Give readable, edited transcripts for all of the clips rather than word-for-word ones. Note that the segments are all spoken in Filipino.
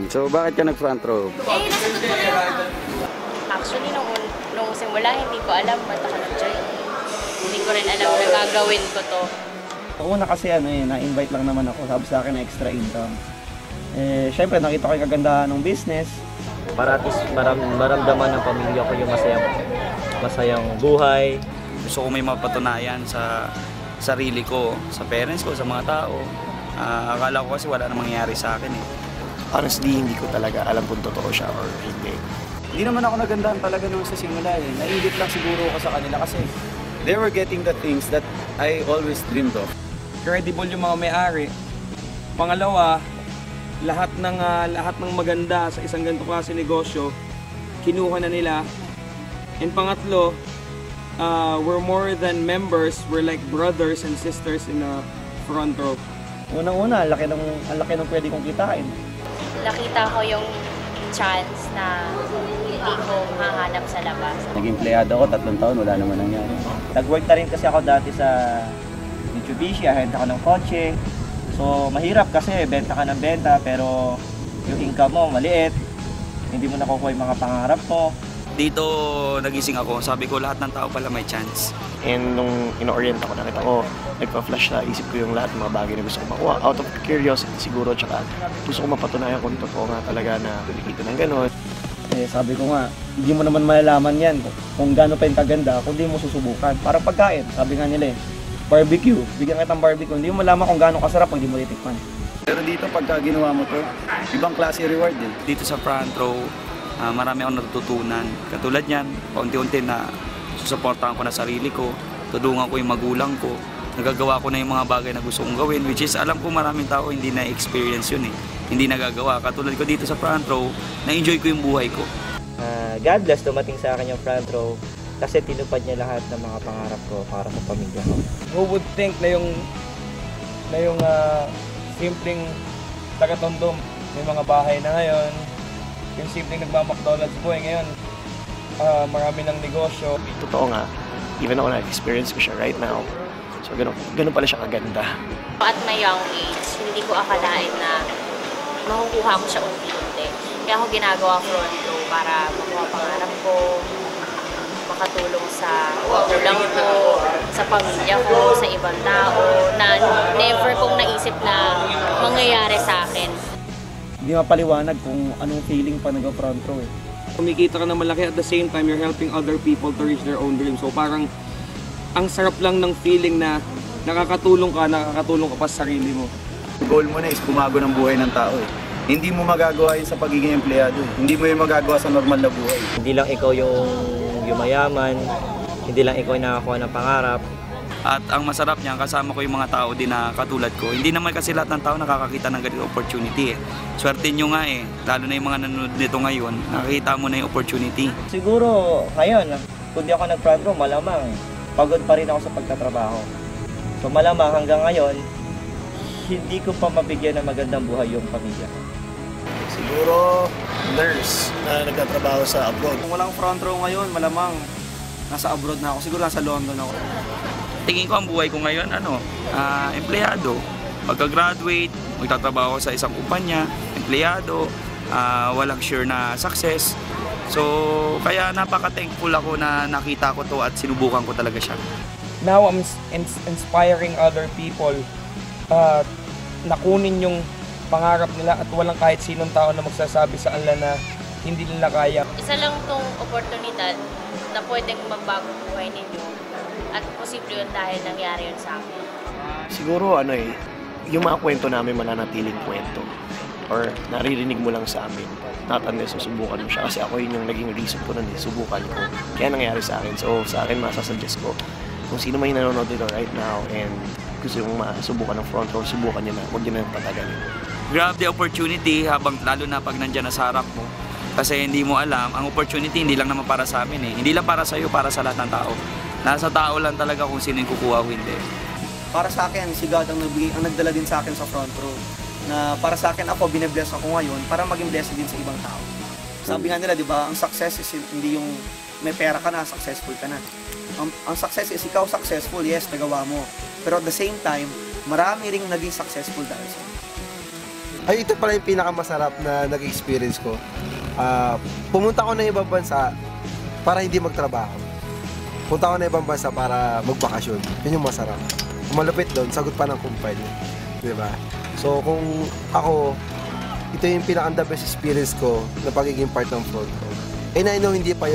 So bakit ka nag-front row? Nasagot ko na yun. Actually, nung simula, hindi ko alam ba't ako nag-join. Hindi ko rin alam na gagawin ko to. Una kasi na-invite lang naman ako, sabi sa akin na extra income. Syempre nakita ko yung kagandahan ng business. Para at least maramdaman ng pamilya ko yung masayang buhay. Gusto ko may mapatunayan sa sarili ko, sa parents ko, sa mga tao. Akala ko kasi wala namang mangyayari sa akin eh. Honestly, hindi ko talaga alam kung totoo siya or hindi. Hindi naman ako nagandahan talaga nung sa simula eh. Nainggit lang siguro ako sa kanila kasi they were getting the things that I always dreamed of. Credible yung mga may-ari. Pangalawa, lahat ng maganda sa isang ganito klase negosyo, kinuha na nila. And pangatlo, we're more than members, we're like brothers and sisters in the front row. Unang-una, ang laki ng pwede kong kitain. Nakita ko yung chance na hindi ko mahanap sa labas. Naging empleyado ako, 3 taon, wala naman nangyari. Nag-work na rin kasi ako dati sa Mitsubishi, ahente ako ng kotse. So, mahirap kasi benta ka ng benta, pero yung income mo maliit. Hindi mo nakukuha yung mga pangarap mo. Dito nagising ako, sabi ko lahat ng tao pala may chance. And nung ino-orient ako, nakita ko, nagpa-flash sa isip ko yung lahat ng mga bagay na gusto ko makuha. Out of curiosity siguro, tsaka gusto ko mapatunayan kung totoo nga talaga na kumikita ng gano'n. Sabi ko nga, hindi mo naman malalaman yan kung gaano pa yung kaganda kung di mo susubukan. Parang pagkain, sabi nga nila barbecue, bigyan kitang barbecue, hindi mo malaman kung gaano kasarap pag di mo titikman. Pero dito pagka ginawa mo to, ibang klase reward din. Dito sa front row, marami akong natututunan. Katulad yan, paunti-unti na susuportahan ko na sarili ko, tulungan ko yung magulang ko, nagagawa ko na yung mga bagay na gusto kong gawin, which is alam ko maraming tao hindi na-experience yun eh, hindi nagagawa. Katulad ko dito sa front row, na-enjoy ko yung buhay ko. God bless, dumating sa akin yung front row kasi tinupad niya lahat ng mga pangarap ko para sa pamilya ko. Who would think na yung simpleng taga-Tondo, may mga bahay na ngayon, yung simpleng nagma-McDonald's boy ngayon, marami ng negosyo. Totoo nga, even ako na-experience ko siya right now. So, ganun pala siya kaganda. At my young age, hindi ko akalain na makukuha ko siya unti-unti. Kaya ako ginagawa front row para makuha pangarap ko, makatulong sa magulang ko, sa pamilya ko, sa ibang tao, na never kong naisip na mangyayari sa akin. Hindi mapaliwanag kung anong feeling pa nag-front row eh. Kumikita ka na malaki at the same time you're helping other people to reach their own dreams. So parang ang sarap lang ng feeling na nakakatulong ka pa sa sarili mo. Goal mo na is bumago ng buhay ng tao eh. Hindi mo magagawa yun sa pagiging empleyado. Hindi mo yun magagawa sa normal na buhay. Hindi lang ikaw yung mayaman, hindi lang ikaw yung nakakuha ng pangarap. At ang masarap niyan, kasama ko yung mga tao din na katulad ko. Hindi naman kasi lahat ng tao nakakakita ng ganitong opportunity eh. Swerte nyo nga eh, lalo na yung mga nanonood nito ngayon, nakakita mo na yung opportunity. Siguro ngayon, kung di ako nag-front row, malamang pagod pa rin ako sa pagtatrabaho. So malamang hanggang ngayon, hindi ko pa mabigyan ng magandang buhay yung pamilya ko. Siguro, nurse na nagtatrabaho sa abroad. Kung walang front row ngayon, malamang nasa abroad na ako. Siguro nasa London ako. Tingin ko ang buhay ko ngayon, empleyado. Pagka-graduate, magtatrabaho sa isang kumpanya, empleyado, walang sure na success. So, kaya napaka-thankful ako na nakita ko to at sinubukan ko talaga siya. Now I'm inspiring other people na kunin yung pangarap nila at walang kahit sinong tao na magsasabi sa kanila na hindi nila kaya. Isa lang tong oportunidad na pwedeng magbago buhay ninyo at posible yun dahil nangyari yun sa akin. Siguro yung mga kwento namin mananatiling kwento or naririnig mo lang sa amin. Not unless susubukan mo siya kasi ako yun yung naging reason ko nun, subukan ko. Kaya nangyari sa akin. So sa akin masasuggest ko kung sino man yung nanonood dito right now and gusto yung masubukan ng front row, subukan nyo na, huwag nyo na patagalin. Grab the opportunity habang lalo na pag nandyan na sa harap mo. Kasi hindi mo alam, ang opportunity hindi lang naman para sa amin eh. Hindi lang para sa iyo, para sa lahat ng tao. Nasa tao lang talaga kung sino yung kukuha o hindi. Para sa akin, si God ang nagdala din sa akin sa front row. Na para sa akin, ako, bine-bless ako ngayon para maging blessed din sa ibang tao. Sabi nga nila, di ba, ang success is hindi yung may pera ka na, successful ka na. Ang success is ikaw successful, yes, nagawa mo. Pero at the same time, marami ring naging successful dahil sa Ay, ito pala yung pinakamasarap na nag-experience ko. Pumunta ko na ibang bansa para hindi magtrabaho. Punta ko na ibang bansa para magbakasyon. Yun yung masarap. Kung malupit doon, sagot pa ng kumpanya. Diba? So kung ako, ito yung pinaka-the best experience ko na pagiging part ng front row. And I know hindi pa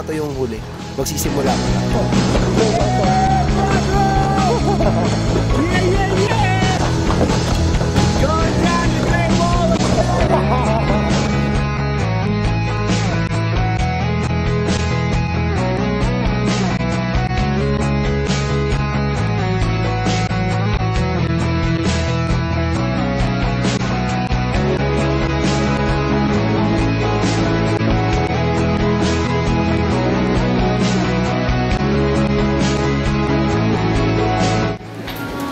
to yung huli. Magsisimula ko lang.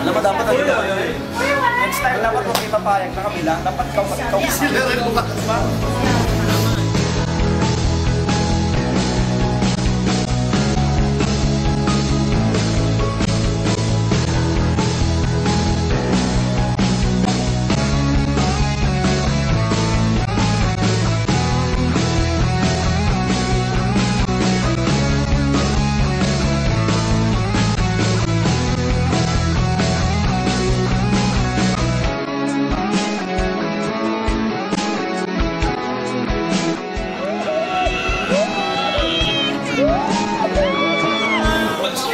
Alam mo, dapat ano yun? Next time, dapat kung may papayag na kami lang, dapat ikaw sila rin ba?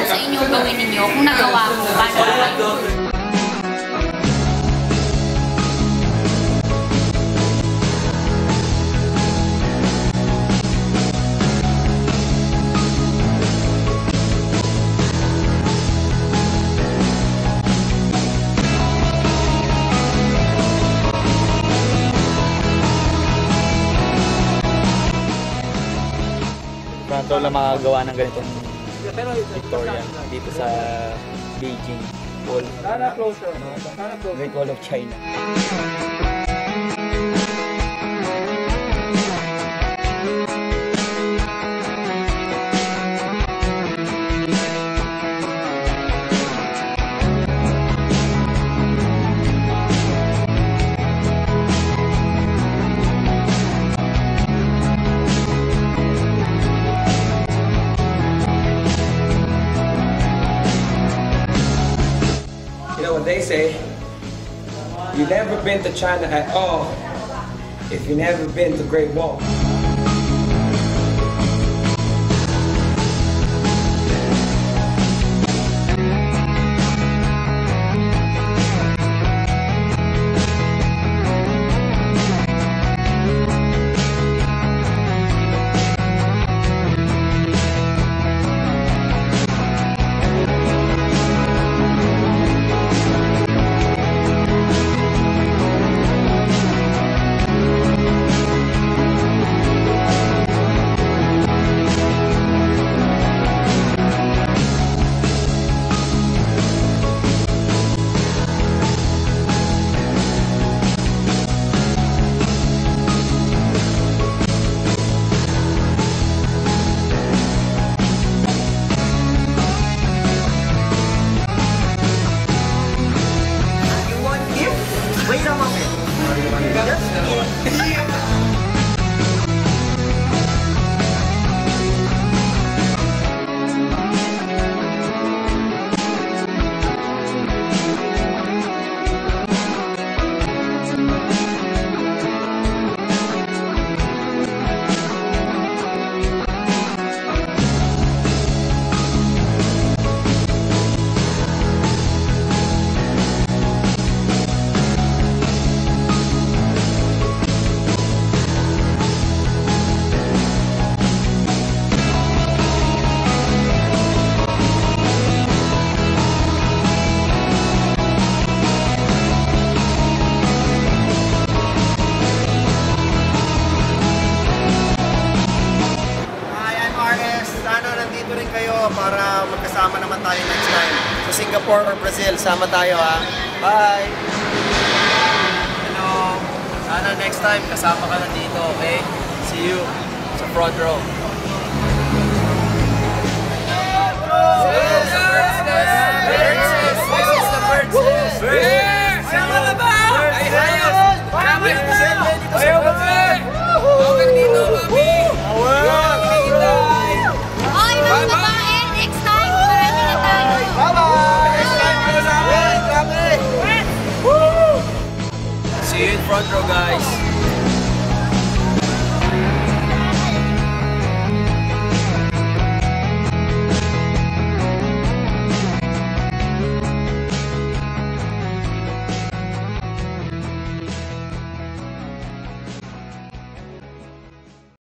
Sa inyo gawin ninyo, kung nagawa ko, paano naman? Front row lang makagawa ng ganitong Victoria dito sa Beijing Wall. Great Wall of China. You know what they say? You've never been to China at all if you've never been to Great Wall. para magkasama naman tayo next time. Sa Singapore or Brazil, sama tayo ha. Bye! Hello! Sana next time kasama ka na dito, okay? See you sa front row. Front row!